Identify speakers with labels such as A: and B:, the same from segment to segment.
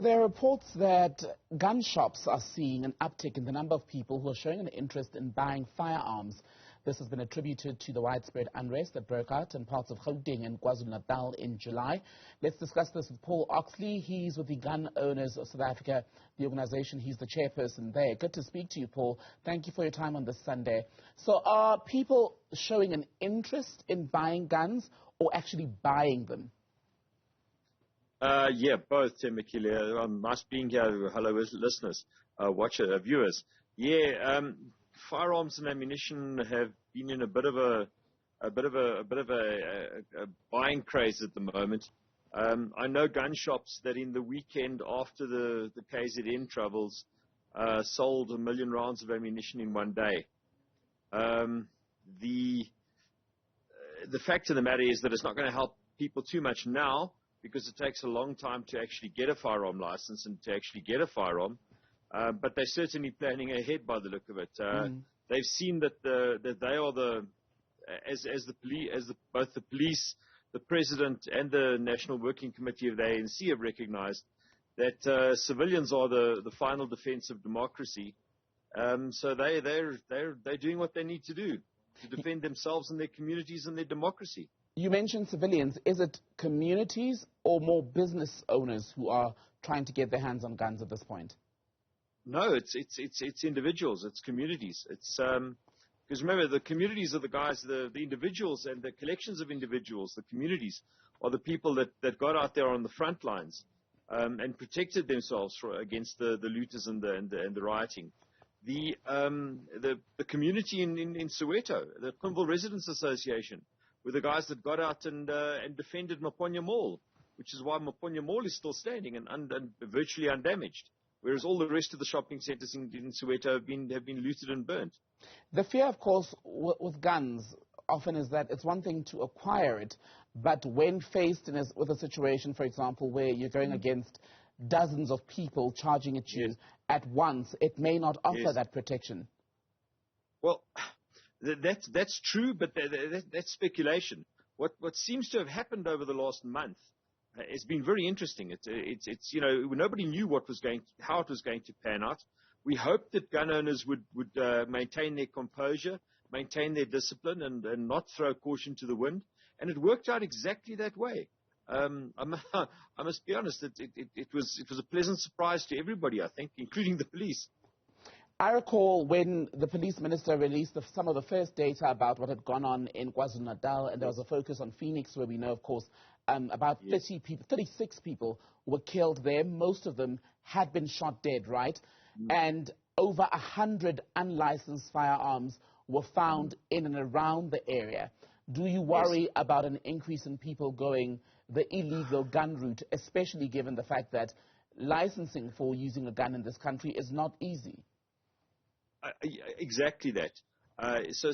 A: There are reports that gun shops are seeing an uptick in the number of people who are showing an interest in buying firearms. This has been attributed to the widespread unrest that broke out in parts of Gauteng and KwaZulu-Natal in July. Let's discuss this with Paul Oxley. He's with the Gun Owners of South Africa, the organization. He's the chairperson there. Good to speak to you, Paul. Thank you for your time on this Sunday. So are people showing an interest in buying guns or actually buying them?
B: Yeah, both, Tim Makile. Nice being here. Hello, listeners, viewers. Yeah, firearms and ammunition have been in a bit of a buying craze at the moment. I know gun shops that in the weekend after the KZN troubles sold 1 million rounds of ammunition in one day. The fact of the matter is that it's not going to help people too much now, because it takes a long time to actually get a firearm license and to actually get a firearm. But they're certainly planning ahead by the look of it. They've seen that they are both the police, the president, and the National Working Committee of the ANC have recognized that civilians are the final defense of democracy. So they're doing what they need to do to defend themselves and their communities and their democracy.
A: You mentioned civilians. Is it communities or more business owners who are trying to get their hands on guns at this point?
B: No, it's individuals, it's communities. It's because remember, the communities are the guys, the individuals and the collections of individuals. The communities are the people that got out there on the front lines and protected themselves against the looters and the rioting. The community in Soweto, the Quimble Residents Association, were the guys that got out and defended Maponya Mall, which is why Maponya Mall is still standing and virtually undamaged, whereas all the rest of the shopping centres in Soweto have been looted and burnt. The
A: fear, of course, with guns often is that it's one thing to acquire it, but when faced with a situation, for example, where you're going against dozens of people charging at you at once, it may not offer that protection.
B: Well, that's true, but that's speculation. What seems to have happened over the last month has been very interesting. It's nobody knew how it was going to pan out. We hoped that gun owners would maintain their composure, maintain their discipline, and not throw caution to the wind. And it worked out exactly that way. I must be honest. It was a pleasant surprise to everybody, I think, including the police.
A: I recall when the police minister released some of the first data about what had gone on in KwaZulu-Natal, and there was a focus on Phoenix, where we know, of course, about 36 people were killed there. Most of them had been shot dead, right? And over 100 unlicensed firearms were found in and around the area. Do you worry about an increase in people going the illegal gun route, especially given the fact that licensing for using a gun in this country is not easy?
B: Exactly that. So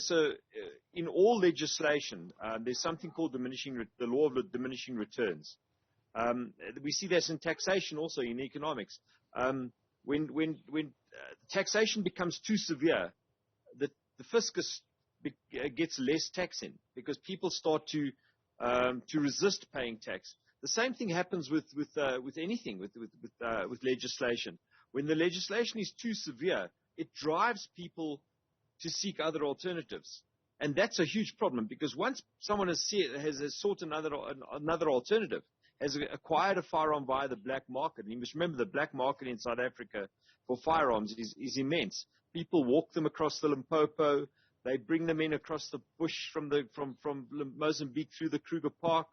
B: in all legislation, there's something called the law of diminishing returns. We see this in taxation also, in economics. When taxation becomes too severe, the fiscus gets less tax in, because people start to resist paying tax. The same thing happens with anything, with legislation. When the legislation is too severe, it drives people to seek other alternatives. And that's a huge problem, because once someone has sought another alternative, has acquired a firearm via the black market, and you must remember the black market in South Africa for firearms is immense. People walk them across the Limpopo, they bring them in across the bush from Mozambique through the Kruger Park,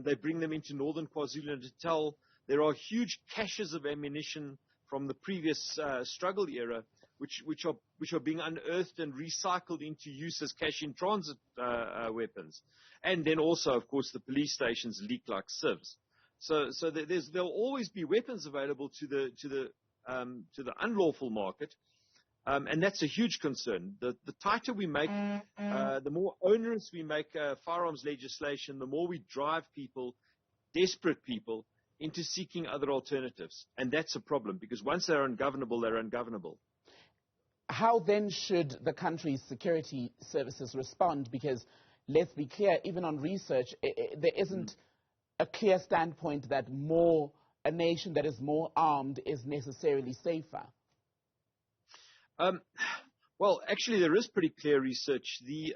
B: they bring them into northern KwaZulu-Natal. There are huge caches of ammunition from the previous struggle era, which are being unearthed and recycled into use as cash-in-transit weapons. And then also, of course, the police stations leak like sieves. So there'll always be weapons available to the unlawful market, and that's a huge concern. The tighter we make, the more onerous we make firearms legislation, the more we drive people, desperate people, into seeking other alternatives. And that's a problem, because once they're ungovernable, they're ungovernable.
A: How then should the country's security services respond? Because let's be clear, even on research, there isn't a clear standpoint that more a nation that is more armed is necessarily safer?
B: Well, actually, there is pretty clear research. The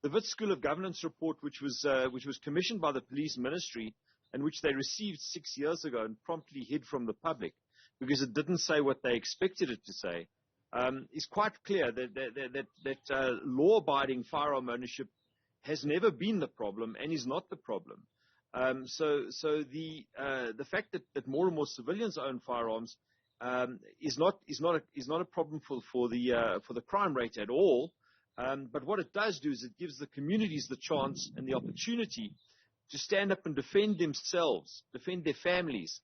B: Wits School of Governance report, which was commissioned by the police ministry and which they received 6 years ago and promptly hid from the public because it didn't say what they expected it to say, is quite clear that law-abiding firearm ownership has never been the problem and is not the problem. So the fact that more and more civilians own firearms is not a problem for the crime rate at all. But what it does do is it gives the communities the chance and the opportunity to stand up and defend themselves, defend their families,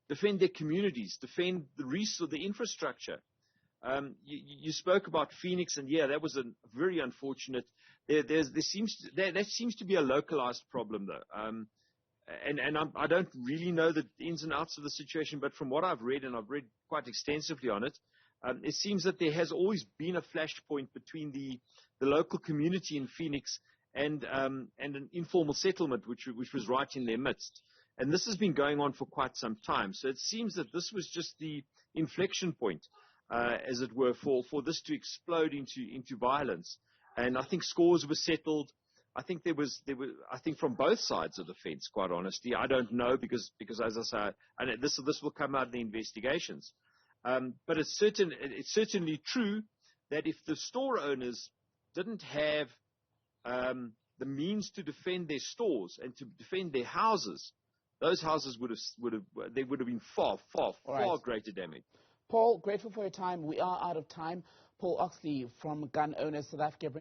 B: defend their communities, defend the infrastructure. You spoke about Phoenix, and yeah, that was a very unfortunate. That seems to be a localized problem, though. I don't really know the ins and outs of the situation, but from what I've read, and I've read quite extensively on it, it seems that there has always been a flashpoint between the local community in Phoenix and an informal settlement, which was right in their midst. And this has been going on for quite some time. So it seems that this was just the inflection point, as it were, for this to explode into violence. And I think scores were settled. I think I think from both sides of the fence, quite honestly. I don't know because as I say, and this will come out in the investigations. But it's certainly true that if the store owners didn't have the means to defend their stores and to defend their houses, those houses would have been far greater damage.
A: Paul, grateful for your time. We are out of time. Paul Oxley from Gun Owners South Africa.